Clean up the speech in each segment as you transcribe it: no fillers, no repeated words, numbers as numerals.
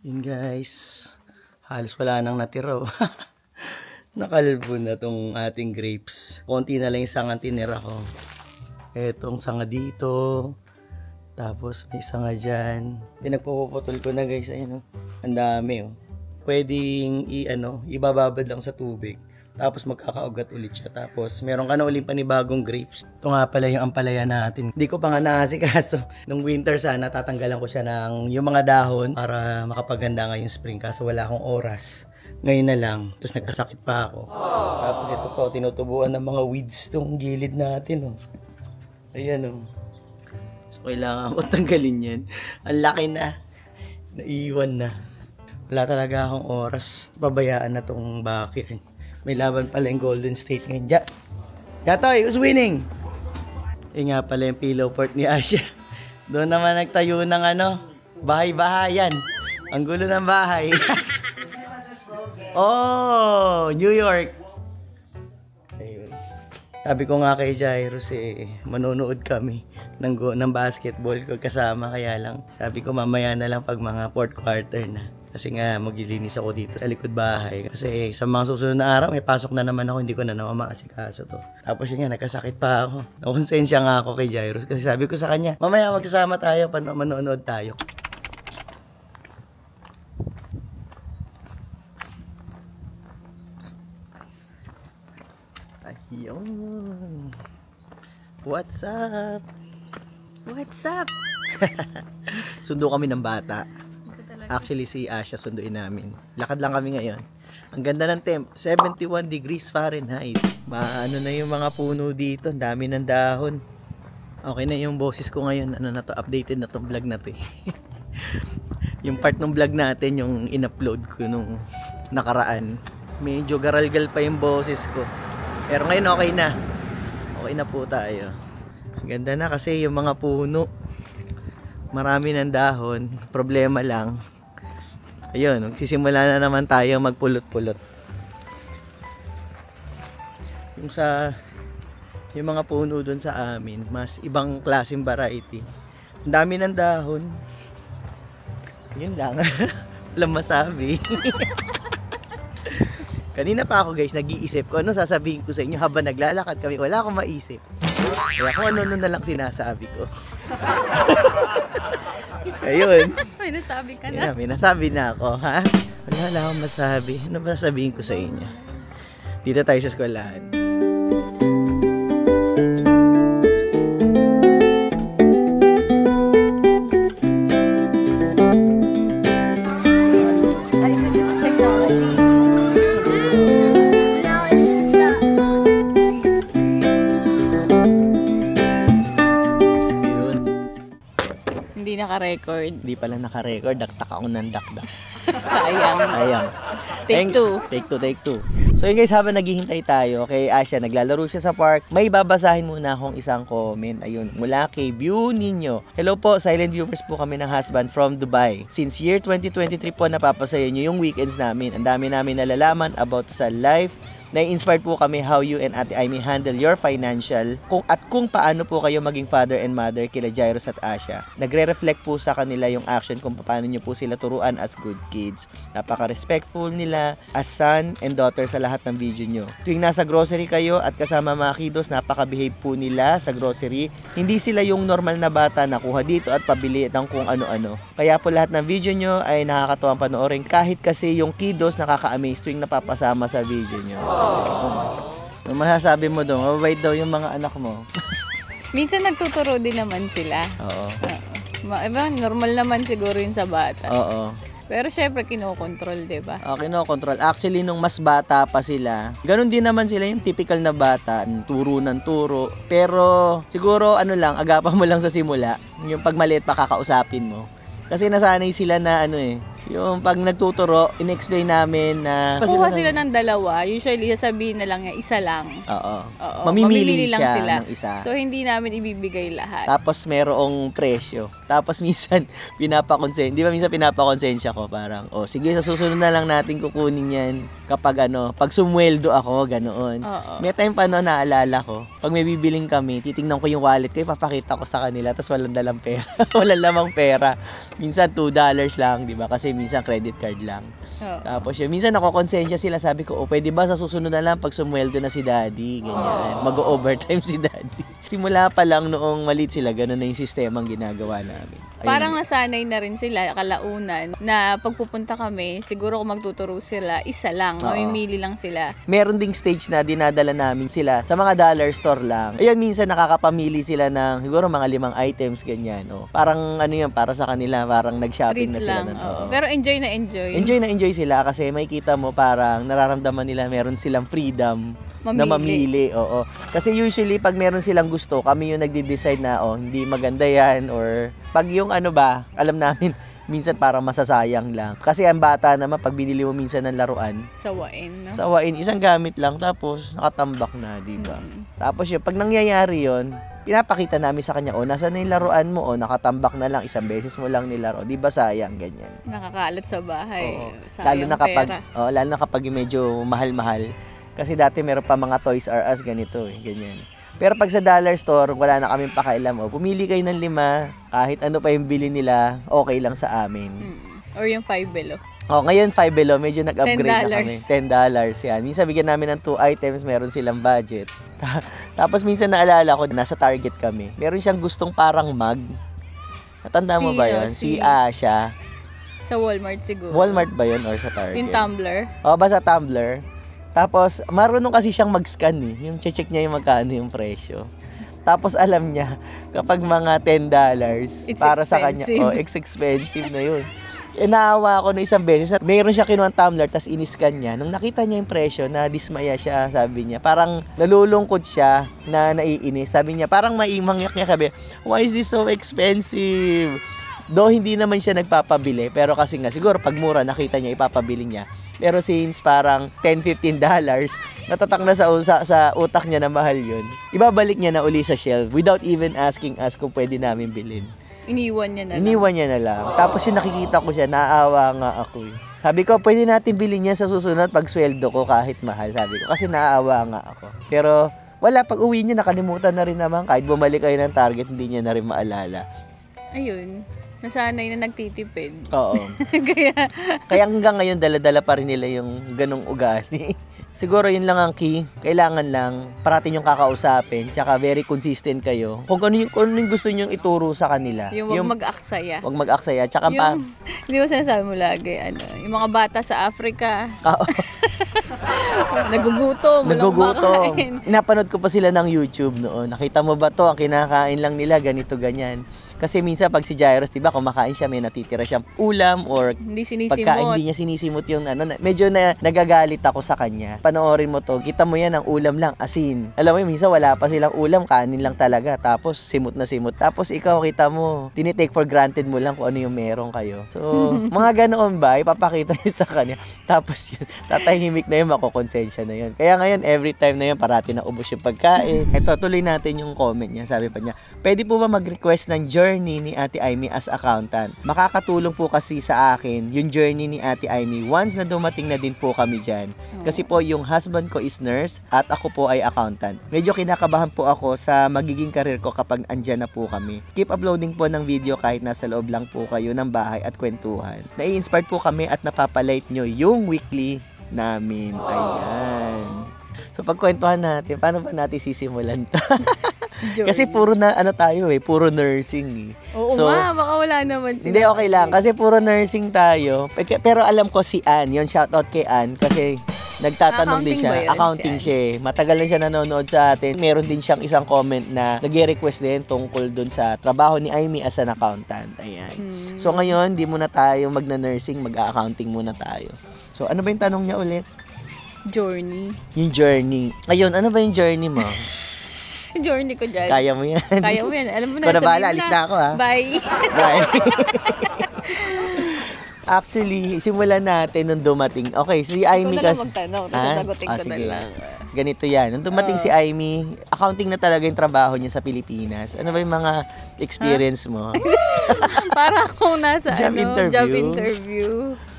Yun guys, halos wala nang natira. Nakalbo na tong ating grapes. Konti na lang yung sanga tinira ko. Etong sanga dito. Tapos may sanga dyan. Pinagpuputol ko na guys. Ayun, oh. Ang dami. Oh. Pwedeng ibababad lang sa tubig. Tapos magkakaugat ulit siya. Tapos meron ka na ulit panibagong grapes. Ito nga pala yung ampalaya natin. Hindi ko pa nga naasikaso. Nung winter sana tatanggalan ko siya ng yung mga dahon para makapaganda ngayong spring. Kaso wala akong oras. Ngayon na lang. Tapos nagkasakit pa ako. Tapos ito po, tinutubuan ng mga weeds tong gilid natin. Oh. Ayan oh. So kailangan ko tanggalin yan. Ang laki na. Naiwan na. Wala talaga akong oras. Pabayaan na tong bakit. May laban pala yung Golden State ngayon. Yatoy, who's winning? Yung nga pala yung pillow fort ni Asya. Doon naman nagtayo ng bahay-bahayan. Ang gulo ng bahay. Oh, New York. Ayun. Sabi ko nga kay Jairus manonood kami ng basketball ko kasama, kaya lang sabi ko mamaya na lang pag mga fourth quarter na. Kasi nga maglilinis ako dito sa likod bahay. Kasi sa mga susunod na araw may pasok na naman ako, hindi ko na naman maasikaso to. Tapos yun nga, nagkasakit pa ako. Nakonsensya nga ako kay Jairus kasi sabi ko sa kanya, mamaya magsasama tayo, manonood tayo. Ayun. What's up? What's up? Sundo kami ng bata. Actually si Asya sunduin namin. Lakad lang kami ngayon. Ang ganda ng temp, 71 degrees Fahrenheit. Maano na yung mga puno dito, ang dami ng dahon. Okay na yung boses ko ngayon, updated na tong vlog na to. Yung part ng vlog natin, yung in-upload ko nung nakaraan. Medyo garalgal pa yung boses ko. Pero ngayon okay na. Okay na po tayo. Ang ganda na kasi yung mga puno. Marami ng dahon. Problema lang. Ayun, magsisimula na naman tayo magpulot-pulot. Yung mga puno doon sa amin, mas ibang klaseng variety. Ang dami ng dahon. Yun lang. Walang masabi. Kanina pa ako guys, nag-iisip ko ano sasabihin ko sa inyo habang naglalakad kami. Wala akong maisip. Kaya kung ano na lang sinasabi ko. Ayun. May nasabi ka na. May nasabi na ako, ha? Wala akong masabi. Ano ba sasabihin ko sa inyo? Dito tayo sa eskwelahan. Naka-record. Hindi pala naka-record. Daktak ako ng dakdak. Sayang. Sayang. Take two. Take two. So yun guys, habang naghihintay tayo kay Asya, naglalaro siya sa park, may babasahin muna akong isang comment. Ayun, mula kay View Ninyo. Hello po, silent viewers po kami ng husband from Dubai. Since year 2023 po, napapasaya nyo yung weekends namin. Ang dami namin nalalaman about sa life. Na-inspired po kami how you and Ate Aimee handle your financial kung paano po kayo maging father and mother kila Jairus at Asya. Nagre-reflect po sa kanila yung action kung paano nyo po sila turuan as good kids. Napaka-respectful nila as son and daughter sa lahat ng video nyo. Tuwing nasa grocery kayo at kasama mga kiddos, napaka-behave po nila sa grocery. Hindi sila yung normal na bata na kuha dito at pabili ng kung ano-ano. Kaya po lahat ng video nyo ay nakakatuwang panoorin kahit kasi yung kiddos nakaka-amaze tuwing napapasama sa video nyo. Ano masasabi mo doon? Mabait daw yung mga anak mo. Minsan nagtuturo din naman sila. Oo. Normal naman siguro yun sa bata. Oo. Pero syempre, kinokontrol, diba? Kinokontrol. Actually, nung mas bata pa sila, ganun din naman sila yung typical na bata, turo ng turo. Pero, siguro, agapan mo lang sa simula. Yung pag maliit pa kakausapin mo. Kasi nasanay sila na yung pag nagtuturo, in-explain namin na Kuha sila ng dalawa, usually sasabihin na lang niya, isa lang. Oo. Mamimili lang siya sila ng isa. So, hindi namin ibibigay lahat. Tapos merong presyo. Tapos minsan minsan pinapakonsensya ko parang, sige, sa susunod na lang natin kukunin yan kapag pag sumweldo ako, ganoon. May time pa naalala ko, pag may bibiling kami, titingnan ko yung wallet ko, ipapakita ko sa kanila, tapos walang dalang pera. Walang lamang pera. Minsan $2 lang, di ba? Kasi minsan credit card lang. Tapos minsan nakokonsensya sila, sabi ko, pwede ba sa susunod na lang pag sumweldo na si daddy, ganyan. Mag-overtime si daddy. Simula pa lang noong maliit sila, ganun na yung sistema ang ginagawa namin. Ayun. Parang nasanay na rin sila kalaunan na pagpupunta kami, siguro kung magtuturo sila, isa lang, mamimili lang sila. Meron ding stage na dinadala namin sila sa mga dollar store lang. Ayun, minsan nakakapamili sila ng siguro mga 5 items, ganyan. Parang para sa kanila, parang nag-shopping Treat na sila. lang, Pero enjoy na enjoy. Enjoy na enjoy sila kasi makikita mo parang nararamdaman nila meron silang freedom na mamili. Kasi usually pag meron silang gusto, kami yung nagde-decide na hindi maganda yan, or pag yung alam namin minsan parang masasayang lang. Kasi ang bata naman pag binili mo minsan ng laruan, sawain, isang gamit lang tapos nakatambak na, di ba? Tapos pag nangyayari yon, pinapakita namin sa kanya, nasaan na yung laruan mo, nakatambak na lang, isang beses mo lang nilaro, di ba sayang, ganyan. Nakakalat sa bahay, Lalo sayang pera. Lalo na kapag medyo mahal-mahal. Kasi dati meron pa mga Toys R Us ganito, ganyan. Pero pag sa dollar store, wala na kaming pakailam, pumili kayo ng 5, kahit ano pa yung bili nila, okay lang sa amin. Or yung 5 below. Ngayon 5 below, medyo nag-upgrade na kami. $10 yan. Minsan bigyan namin ng 2 items, meron silang budget. Tapos minsan naalala ko, nasa Target kami. Meron siyang gustong parang mug. Natanda mo ba yun? Si Asha. Sa Walmart siguro. Walmart ba yun or sa Target? Yung tumbler? Basta tumbler. Tapos, marunong kasi siyang mag-scan Yung check niya yung magkano yung presyo. Tapos, alam niya, kapag mga $10, para sa kanya, it's expensive na yun. Naawa ako na isang beses at mayroon siya kinuha ng tumbler, tapos in-scan niya. Nung nakita niya yung presyo, dismaya siya, sabi niya. Parang nalulungkot siya na naiinis. Sabi niya, parang mangyak niya, sabi, why is this so expensive? Though hindi naman siya nagpapabili, pero kasi nga siguro pag mura nakita niya ipapabili niya. Pero since parang $10-15, natatak na sa utak niya na mahal yun, ibabalik niya na uli sa shelf without even asking us kung pwede namin bilhin. Iniwan niya na lang. Tapos yung nakikita ko siya, naawa nga ako. Sabi ko, pwede natin bilhin niya sa susunod pag sweldo ko kahit mahal. Sabi ko, kasi naawa nga ako. Pero wala, pag uwi niya nakalimutan na rin naman. Kahit bumalik kayo ng Target, hindi niya na rin maalala. Ayun. Nasanay na nagtitipid. Oo. Kaya hanggang ngayon, dala-dala pa rin nila yung ganong ugali. Siguro yun lang ang key. Kailangan lang parating yung kakausapin, tsaka very consistent kayo. Kung ano yung gusto nyong ituro sa kanila. Yung wag mag-aksaya. Wag mag-aksaya. Tsaka hindi mo sinasabi mo lagi, yung mga bata sa Africa. Nagugutom. Napanood ko pa sila ng YouTube noon. Nakita mo ba to? Ang kinakain lang nila, ganito, ganyan. Kasi minsan pag si Jairus, diba, kumakain siya, may natitira siyang ulam or hindi sinisimot. Pagkain, hindi niya sinisimot yung medyo nagagalit ako sa kanya. Panoorin mo to, kita mo yan, ang ulam lang, asin. Alam mo yun, minsan wala pa silang ulam, kanin lang talaga. Tapos simot na simot. Tapos ikaw, kita mo, tinitake for granted mo lang kung ano yung meron kayo. So, mga ganoon ba, ipapakita niyo sa kanya. Tapos yun, tatahimik na yun, makokonsensya na yun. Kaya ngayon, every time na yun, parati na ubos yung pagkain. Ito, tuloy natin yung comment niya. Sabi pa niya, pwede po ba mag-request ng journey ni Ate Aimee as accountant? Makakatulong po kasi sa akin yung journey ni Ate Aimee once na dumating na din po kami dyan. Kasi po yung husband ko is nurse at ako po ay accountant. Medyo kinakabahan po ako sa magiging career ko kapag andyan na po kami. Keep uploading po ng video kahit nasa loob lang po kayo ng bahay at kwentuhan. Nai-inspired po kami at napapalight nyo yung weekly namin. Ayan. So pagkwentuhan natin, paano ba natin sisimulan to? Kasi puro na tayo puro nursing. Oo so, baka wala naman sila. Hindi, okay lang kasi puro nursing tayo. Pero alam ko si Ann, yun, shoutout kay Ann kasi Nagtatanong din Accounting siya. ba yun? Accounting siya. Matagal na siya nanonood sa atin. Meron din siyang isang comment na nag-request din tungkol dun sa trabaho ni Aimee as an accountant. Ayan. So ngayon, di muna tayo magna-nursing, mag-accounting muna tayo. So ano ba yung tanong niya ulit? Journey. Yung journey. Ayun, ano ba yung journey mo? Journey ko dyan. Kaya mo yan. Kaya mo yan. Alam mo na. Kung na sabihin bahala, mo alis na ako ha. Bye. Bye. Actually, simulan natin nung dumating. Okay, si Aimee Ikaw na lang kasi... magtanong. Ha? Tapos sagutin ko na Sige. lang. Ganito yan. Nung dumating si Aimee, accounting na talaga yung trabaho niya sa Pilipinas. Ano ba yung mga experience mo? Para akong nasa Job interview. job interview.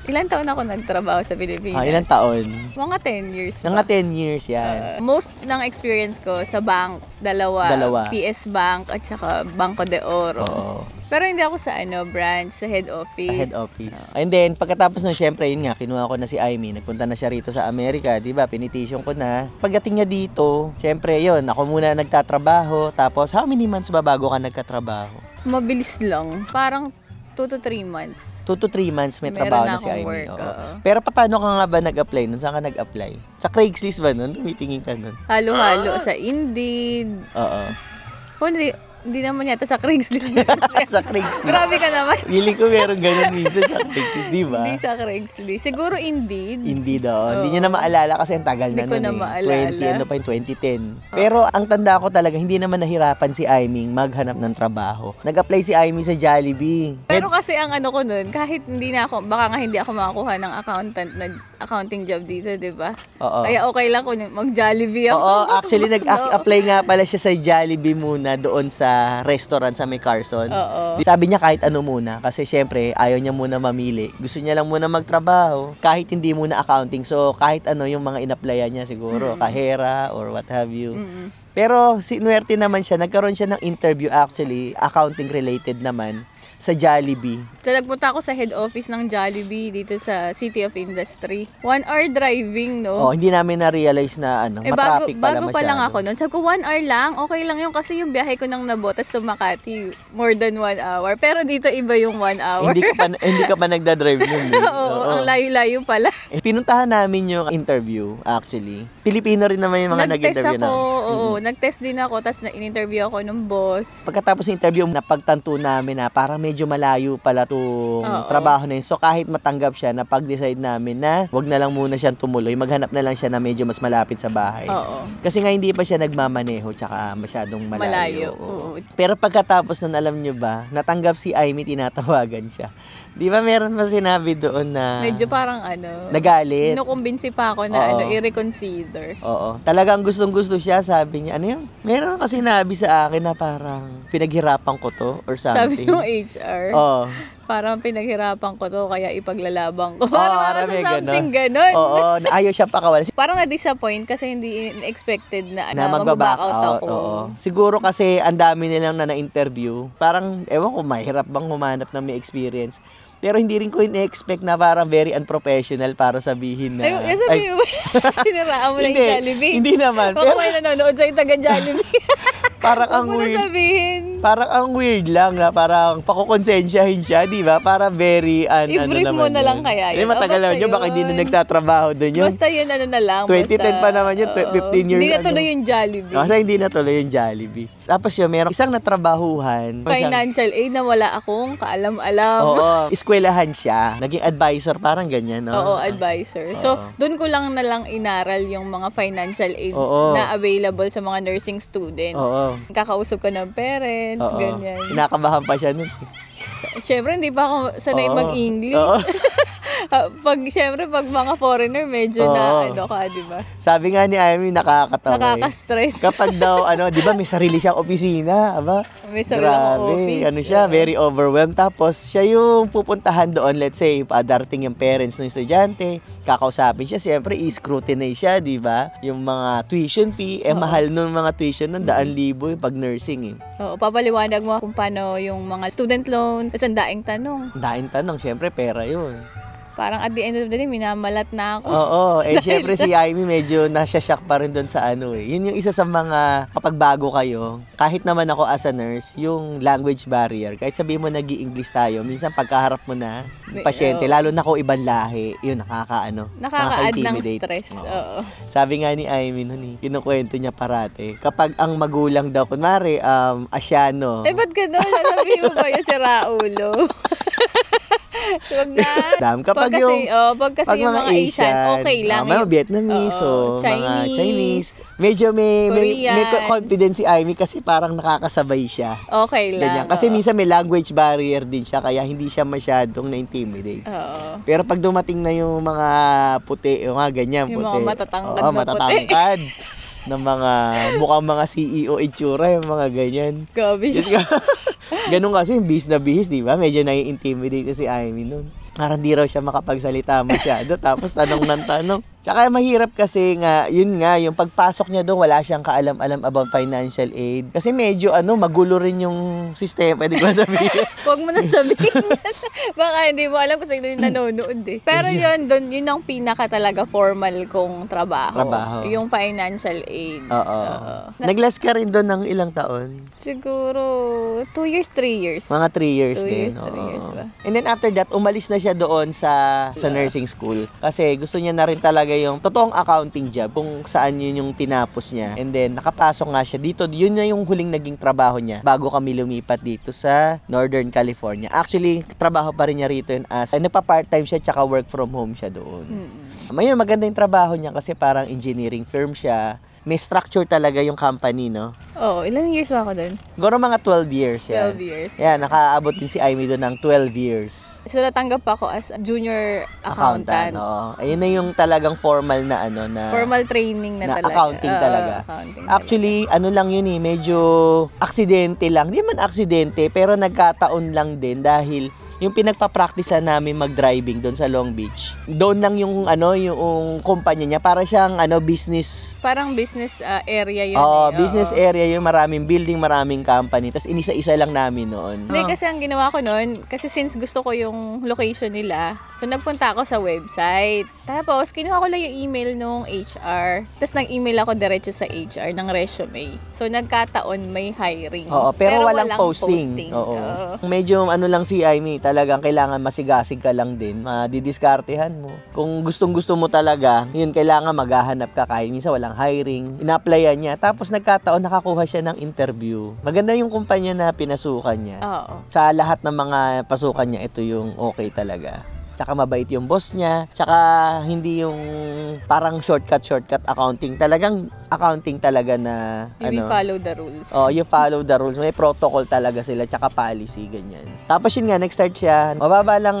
Ilan taon ako nagtrabaho sa Pilipinas? Ilang taon? Mga 10 years pa. Mga 10 years yan. Most ng experience ko sa bank, dalawa. PS Bank at saka Banco de Oro. Oo. Pero hindi ako sa branch, sa head office. Sa head office. And then, pagkatapos nun, syempre, yun nga, kinuha ko na si Aimee. Nagpunta na siya rito sa Amerika, di ba? Pinitisyon ko na. Pagdating niya dito, syempre, yun, ako muna nagtatrabaho. Tapos, how many months ba bago ka nagkatrabaho? Mabilis lang. Parang 2 to 3 months. 2 to 3 months may Meron trabaho na na si akong Aimee. work, Oo. oo. Pero paano ka nga ba nag-apply nun? Saan ka nag-apply? Sa Craigslist ba nun? Tumitingin ka nun? Halo-halo sa Indeed. Oo. Oh, hindi naman yata sa Craigslist. Sa Craigslist. Grabe ka naman. Pili ko meron ganun minsan sa Craigslist, di ba? Hindi sa Craigslist. Siguro Indeed. Hindi daw. Hindi Oo. niya na maalala kasi ang tagal Hindi na ko nun na eh. maalala. 2010. Pero ang tanda ko talaga, hindi naman nahirapan si Aimee maghanap ng trabaho. Nag-apply si Aimee sa Jollibee. Pero kasi ang ano ko nun, kahit hindi na ako, baka nga hindi ako makakuha ng accounting job dito, di ba? Oo. Kaya okay lang kung mag-Jollibee ako. Oo, actually nag-apply nga pala siya sa Jollibee muna doon sa restaurant sa may Carson. Oo. Sabi niya kahit ano muna kasi syempre ayaw niya muna mamili. Gusto niya lang muna magtrabaho kahit hindi muna accounting. So kahit ano yung mga in-applyan niya siguro, kahera or what have you. Pero sinuwerte naman siya, nagkaroon siya ng interview actually, accounting related naman sa Jollibee. So, nagpunta ako sa head office ng Jollibee dito sa City of Industry. 1 hour driving, no? Oh, hindi namin na-realize na matraffic pala bago pa lang masyado. ako noon. Sabi ko, 1 hour lang? Okay lang yun kasi yung biyahe ko ng Nabotas to Makati, more than 1 hour. Pero dito iba yung 1 hour. Hindi ka pa nagda-drive nun. Eh. Oo, ang layo-layo pala. Pinuntahan namin yung interview actually. Pilipino rin naman yung mga Nag-test nag-interview ako, na. oo. Nag-test din ako, tapos in-interview ako ng boss. Pagkatapos ng interview, napagtanto namin na parang medyo malayo pala itong Oo. trabaho na yun. So kahit matanggap siya, napag-decide namin na wag na lang muna siyang tumuloy. Maghanap na lang siya na medyo mas malapit sa bahay. Oo. Kasi nga hindi pa siya nagmamaneho tsaka masyadong malayo. Malayo, Oo. oo. Pero pagkatapos nun, alam nyo ba, natanggap si Aimee, tinatawagan siya. Di ba meron pa sinabi doon na Medyo parang nagalit? kinukumbinsi pa ako na Oo. i-reconsider. Oo. Talagang gustong-gusto siya, sabi niya. Ano yun? Meron kasi sinabi sa akin na parang pinaghirapan ko to or something. Sabi ng HR. Oo. Parang pinaghirapan ko to, kaya ipaglalabang ko. Oo, Parang may something ganon. Oo, ayaw siya pakawalan. Parang na-disappoint kasi hindi expected na, Na mag-back out magbaback ako. oo. Siguro kasi ang dami nilang na-interview. Parang, ewan ko, mahirap bang humanap ng may experience. Pero hindi rin ko in-expect na parang very unprofessional para sabihin na... Ay, sabi mo, siniraan mo na yung Jollibee. Hindi naman. Baka may nanonood sa'yo taga Jollibee. Parang ang Huwag mo na weird. sabihin. Parang ang weird lang na parang pakukonsensyahin siya, di ba? Para very I-brief mo na lang kaya yun. Matagal naman Basta yun, baka hindi na yun. nagtatrabaho doon yun. Basta yun, na lang. 2010 pa naman yun, oo. 15 years. Hindi na tuloy yung Jollibee. Kasi hindi na tuloy yung Jollibee. Tapos yun, meron isang natrabahuhan. Financial aid na wala akong kaalam-alam. Oo, eskwelahan siya. Naging advisor, parang ganyan, no? Oo, advisor. So, doon ko lang na lang inaral yung mga financial aids Oo. na available sa mga nursing students. Oo. Kakausap ko ng parents, Oo. ganyan. Kinakabahan pa siya nun. Siyempre, hindi pa ako sanay Oo. mag-English. Oo. Siyempre, pag mga foreigner, medyo Oo. na, di ba? Sabi nga ni Aimee, nakakatawa. Nakaka-stress. Kapag daw, di ba, may sarili siyang opisina, aba? May sarili akong office. Ano siya, very overwhelmed. Tapos, siya yung pupuntahan doon, let's say, darating yung parents ng estudyante, kakausapin siya, siyempre, i-scrutinize siya, di ba? Yung mga tuition fee, mahal nun mga tuition nun, 100,000 yung pag nursing, eh. Oo, papaliwanag mo kung paano yung mga student loans. At ang daing tanong. Daing tanong, siyempre, pera yun. parang at the end of the day, minamalat na ako. Oo, Dahil syempre si Amy medyo nasya-shock pa rin doon sa ano eh. Yun yung isa sa mga kapag bago kayo, kahit naman ako as a nurse, yung language barrier, kahit sabihin mo nag-i-English tayo, minsan pagkaharap mo na yung pasyente, lalo na kung ibang lahi, yun nakaka-add ng nakaka-intimidate. Stress. Oo. Sabi nga ni Amy nun, kinukwento niya parate, kapag ang magulang daw, kunwari, Asyano. Ba't gano'n? Sabihin mo ba yun si Raulo? Huwag na. Kapag pag kasi yung mga Asian, okay lang. Mga Vietnamese, mga Chinese. Medyo may confidence si Amy kasi parang nakakasabay siya. Okay lang. Ganyan. Kasi minsan may language barrier din siya, kaya hindi siya masyadong na-intimidate. Oo. Pero pag dumating na yung mga puti, yung mga ganyan, yung puti. mga matatangkad na matatangkad. ng mga mukhang mga CEO itsura, yung mga ganyan. Gabi siya. Ganun kasi, bihis na bihis, di ba? Medyo nai-intimidate si Amy nun. Parang di raw siya makapagsalita masyado. Tapos tanong ng tanong. Tsaka mahirap kasi nga, yun nga, yung pagpasok niya doon, wala siyang kaalam-alam about financial aid. Kasi medyo, magulo rin yung sistema. Pwede ko sabihin. Huwag mo na sabihin. Baka hindi mo alam kung sino yung nanonood eh. Pero yun ang pinaka talaga formal kong trabaho. Yung financial aid. Oo. Nag-last ka rin doon ng ilang taon? Siguro, 2 years, 3 years. Mga 3 years 2 din. years, 3 years ba? And then after that, umalis na siya doon sa nursing school. Kasi gusto niya na rin talaga yung totoong accounting job, kung saan yun yung tinapos niya. And then, nakapasok nga siya dito. Yun na yung huling naging trabaho niya bago kami lumipat dito sa Northern California. Actually, trabaho pa rin niya rito yun as nagpa-part-time siya tsaka work from home siya doon. Ngayon, maganda yung trabaho niya kasi parang engineering firm siya. May structure talaga yung company, no? Oo, ilang years ba ako doon? Siguro mga 12 years yan. 12 years. Yan, nakaabot din si Amy doon ng 12 years. So, natanggap ako as junior accountant. Oo. Ayun na yung talagang formal na na formal training na talaga. Accounting talaga. Actually, lang yun medyo aksidente lang. Hindi man aksidente, pero nagkataon lang din dahil yung pinagpa-practice namin mag-driving doon sa Long Beach. Doon lang yung yung kumpanya niya para siyang business. Parang business area yun. Business area yung maraming building, maraming company. Tapos inisa-isa lang namin noon. Hindi, kasi ang ginawa ko noon, kasi since gusto ko yung location nila, so nagpunta ako sa website. Tapos kinuha ko lang yung email nung HR. Tapos nag-email ako diretso sa HR ng resume. So nagkataon may hiring. Pero walang posting. Medyo lang si Amy, talagang kailangan masigasig ka lang din, madidiskartehan mo. Kung gustong-gusto mo talaga, yun, kailangan maghahanap ka kahit minsan walang hiring. Ina-applyan niya, tapos nagkataon nakakuha siya ng interview. Maganda yung kumpanya na pinasukan niya. Sa lahat ng mga pasukan niya, ito yung okay talaga. Tsaka mabait yung boss niya. Tsaka hindi yung parang shortcut accounting. Talagang accounting talaga na you follow the rules. You follow the rules. May protocol talaga sila, tsaka policy, ganyan. Tapos yun nga, nag-start siya. Mababa lang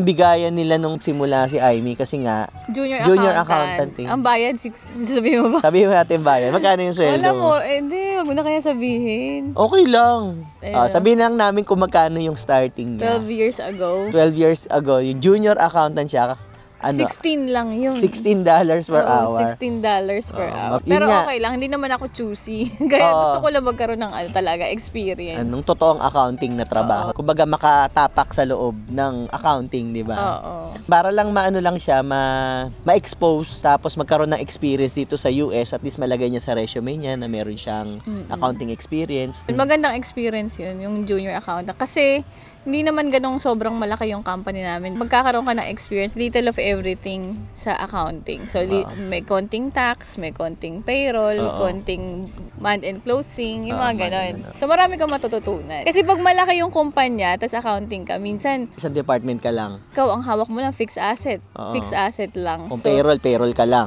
bigayan nila nung simula si Amy kasi nga junior accountant. Ang bayad, sabihin mo ba? Sabihin mo natin bayad. Magkano yung sweldo mo? Hindi, wag mo na kaya sabihin. Okay lang. Sabihin lang namin kung magkano yung starting niya. 12 years ago. 12 years ago, yung junior accountant siya. 16 lang yun. $16 per hour. $16 per hour. Pero okay lang, hindi naman ako choosy. Kaya gusto ko lang magkaroon ng talaga experience. Anong totoong accounting na trabaho. Kumbaga makatapak sa loob ng accounting, di ba? Para lang lang siya, ma-expose, tapos magkaroon ng experience dito sa US, at least malagay niya sa resume niya na meron siyang accounting experience. Magandang experience yun, yung junior accountant. Kasi hindi naman ganong sobrang malaki yung company namin. Magkakaroon ka ng experience, little of everything sa accounting. So, may konting tax, may konting payroll, konting month-end closing, yung mga ganon. So, marami kang matututunan. Kasi pag malaki yung kumpanya, tas accounting ka, minsan, isang department ka lang. Ikaw, ang hawak mo lang, fixed asset. Fixed asset lang. Kung payroll ka lang.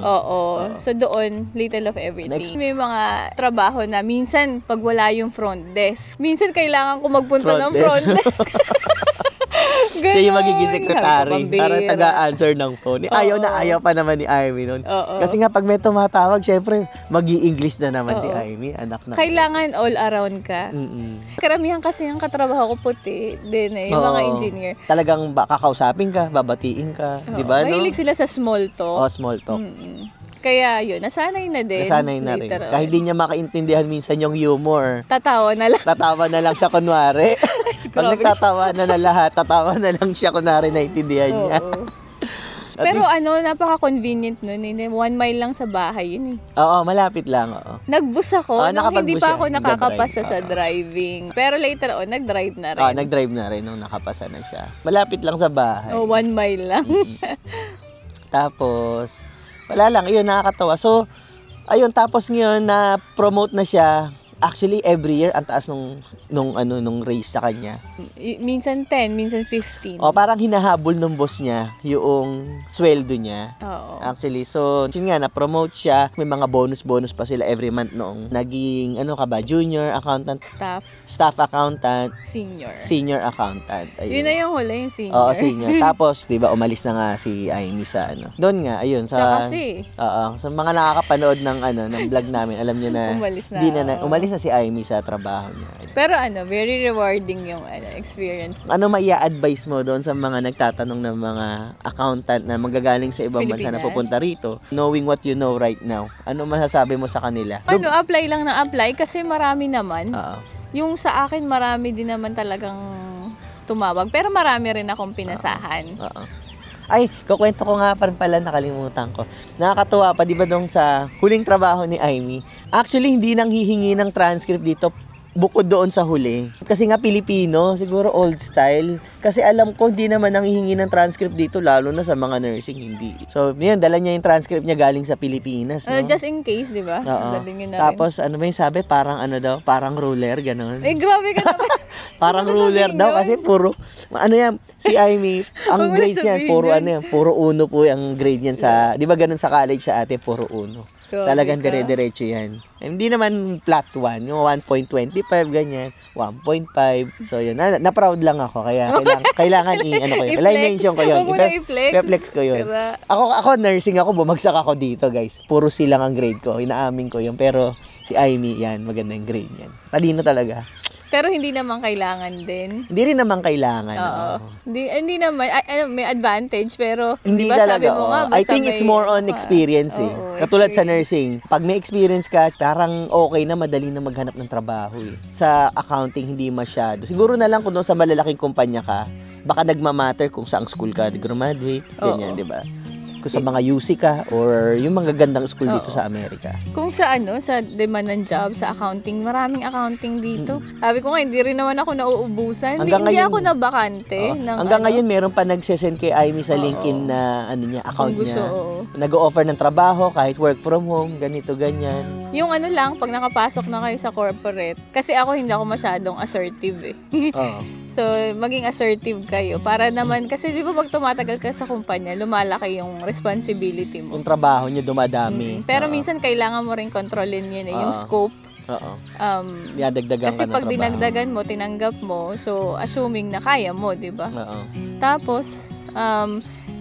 So, doon, little of everything. May mga trabaho na minsan, pag wala yung front desk, minsan kailangan ko magpunta ng front desk. Siya yung magiging secretary para taga-answer ng phone. Ayaw pa naman ni Amy nun. Kasi nga pag may tumatawag, syempre mag-i-English na naman si Amy, anak na. Kailangan all around ka. Karamihan kasi yung katrabaho ko puti din yung mga engineer. Talagang kakausapin ka, babatiin ka, di ba? Mahilig sila sa small talk. Small talk. Kaya yun, nasanay na din. Nasanay na rin. Kahit di niya makaintindihan minsan yung humor. Tatawa na lang. Tatawa na lang siya kunwari. Pag nagtatawa na lahat, tatawa na lang siya kunwari naintindihan niya. Pero napaka-convenient nun. 1 mile lang sa bahay yun eh. Oo, malapit lang. Oo. Nag-bus ako nung hindi nakapag-bus pa siya, ako nakakapasa sa nagda-drive. driving. Pero later on, nag-drive na rin. Nag-drive na rin nung nakapasa na siya. Malapit lang sa bahay. 1 mile lang. Tapos, wala lang, yun, nakakatawa. So, ayun, tapos ngayon, na-promote na siya. Actually, every year, ang taas nung raise sa kanya. Minsan 10, minsan 15. Parang hinahabol ng boss niya yung sweldo niya. Oo. Actually, so, yun nga, na-promote siya. May mga bonus pa sila every month noong naging, junior accountant. Staff accountant. Senior accountant. Ayun. Yun na yung huli, yung senior. Oo, senior. Tapos, di ba, umalis na nga si Amy sa Doon nga, ayun. Siya kasi. Sa mga nakakapanood ng vlog namin, alam niyo na, umalis na si Amy sa trabaho niya. Pero very rewarding yung experience. Ano maia-advise mo doon sa mga nagtatanong ng mga accountant na magagaling sa ibang bansa na pupunta rito, knowing what you know right now? Ano masasabi mo sa kanila? Apply lang na apply kasi marami naman. Oo. Yung sa akin, marami din naman talagang tumawag. Pero marami rin akong pinasahan. Oo. Ay, kukwento ko nga pala, nakalimutan ko. Nakakatuwa pa, di ba dong sa huling trabaho ni Amy? Actually, hindi nang hihingi ng transcript dito bukod doon sa huli. Kasi nga Pilipino, siguro old style. Kasi alam ko, hindi naman nang hihingi ng transcript dito, lalo na sa mga nursing, hindi. So, yun, dala niya yung transcript niya galing sa Pilipinas. No? Just in case, di ba? Tapos, ano ba yung sabi? Parang parang ruler, gano'n. Grabe ka naman. Parang ruler daw kasi puro, si Amy, ang grades niyan, puro uno po ang grade niyan sa, di ba ganun sa college sa ate, puro uno. Talagang dire-diretso yan. Hindi naman flat 1, yung 1.25, ganyan, 1.5. So, yun. Na-proud lang ako, kaya kailangan i-mention ko yun. I-flex ko yun. Ako, nursing ako, bumagsak ako dito, guys. Puro silang ang grade ko. Inaamin ko yun. Pero, si Amy, yan, maganda yung grade yan. Talino talaga. Pero hindi naman kailangan din. Hindi rin naman kailangan. Oo. Hindi naman, may advantage, pero hindi diba talaga. Sabi mo nga, I think it's more on experience eh. Katulad sa nursing, pag may experience ka, parang okay na, madali na maghanap ng trabaho eh. Sa accounting, hindi masyado. Siguro na lang kung sa malalaking kumpanya ka, baka nagmamatter kung saang school ka graduate, ganyan, di ba? Kung sa mga UC ka or yung mga gandang school dito sa Amerika. Kung sa sa demand ng job, sa accounting, maraming accounting dito. Sabi ko nga, hindi rin naman ako nauubusan. Hindi ako nabakante. Hanggang ngayon, meron pa nagsesend kay Amy sa LinkedIn na account niya. Nag-o-offer ng trabaho, kahit work from home, ganito, ganyan. Yung lang, pag nakapasok na kayo sa corporate, kasi ako hindi ako masyadong assertive eh. So, maging assertive kayo. Para naman, kasi di ba pag tumatagal ka sa kumpanya, lumalaki yung responsibility mo. Yung trabaho niya dumadami. Pero minsan, kailangan mo rin kontrolin yun yung scope. Dinadagdagan kasi ka ng pag trabaho. dinagdagan mo, tinanggap mo, so assuming na kaya mo, di ba? Tapos,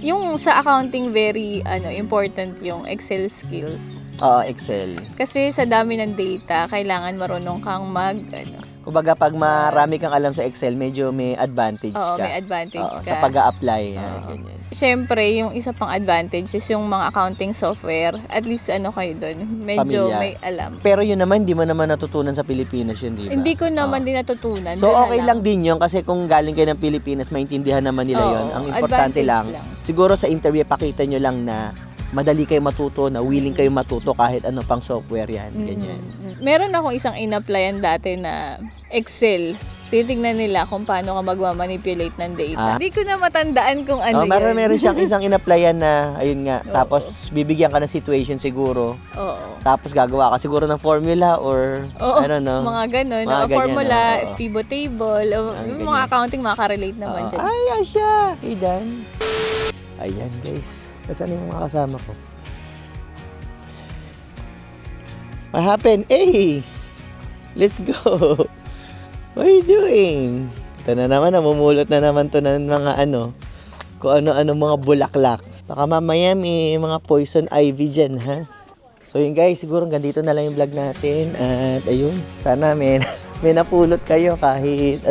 yung sa accounting, very important yung Excel skills. Excel. Kasi sa dami ng data, kailangan marunong kang Kumbaga, pag marami kang alam sa Excel, medyo may advantage ka. May advantage ka. Sa pag-a-apply. Ganyan. Siyempre, yung isa pang advantage is yung mga accounting software. At least, kayo doon. Medyo may alam. Pero yun naman, hindi mo naman natutunan sa Pilipinas yun, di ba? Hindi ko naman din natutunan. So, okay lang din yun kasi kung galing kayo ng Pilipinas, maintindihan naman nila yun. Ang importante lang, siguro sa interview, pakita nyo lang na madali kayo matuto, na willing kayo matuto kahit ano pang software yan. Ganyan. Meron akong isang in-applyan dati na Excel. Titignan nila kung paano ka magmamanipulate ng data. Hindi ko na matandaan kung ano yan. Meron siyang isang in-applyan na, ayun nga, tapos bibigyan ka ng situation siguro. Tapos gagawa ka siguro ng formula or, I don't know. Mga ganun. Formula, pivot table, mga accounting makarelate naman dyan. Ay, siya. Idan. Ayan, guys. Nasaan yung mga kasama ko? What happened? Hey! Let's go! What are you doing? Ito na naman, namumulot na naman to ng mga kung ano-ano mga bulaklak. Baka mamaya may mga poison ivy dyan, ha? So yun guys, siguro hanggang dito na lang yung vlog natin. At ayun, sana may napulot kayo kahit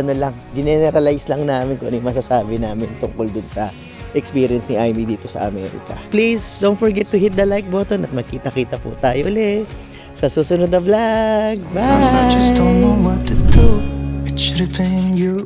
generalize lang namin kung ano yung masasabi namin tungkol dun sa experience ni Amy dito sa Amerika. Please, don't forget to hit the like button at magkita-kita po tayo ulit sa susunod na vlog. Bye! Sometimes I just don't know what to do. It should have been you.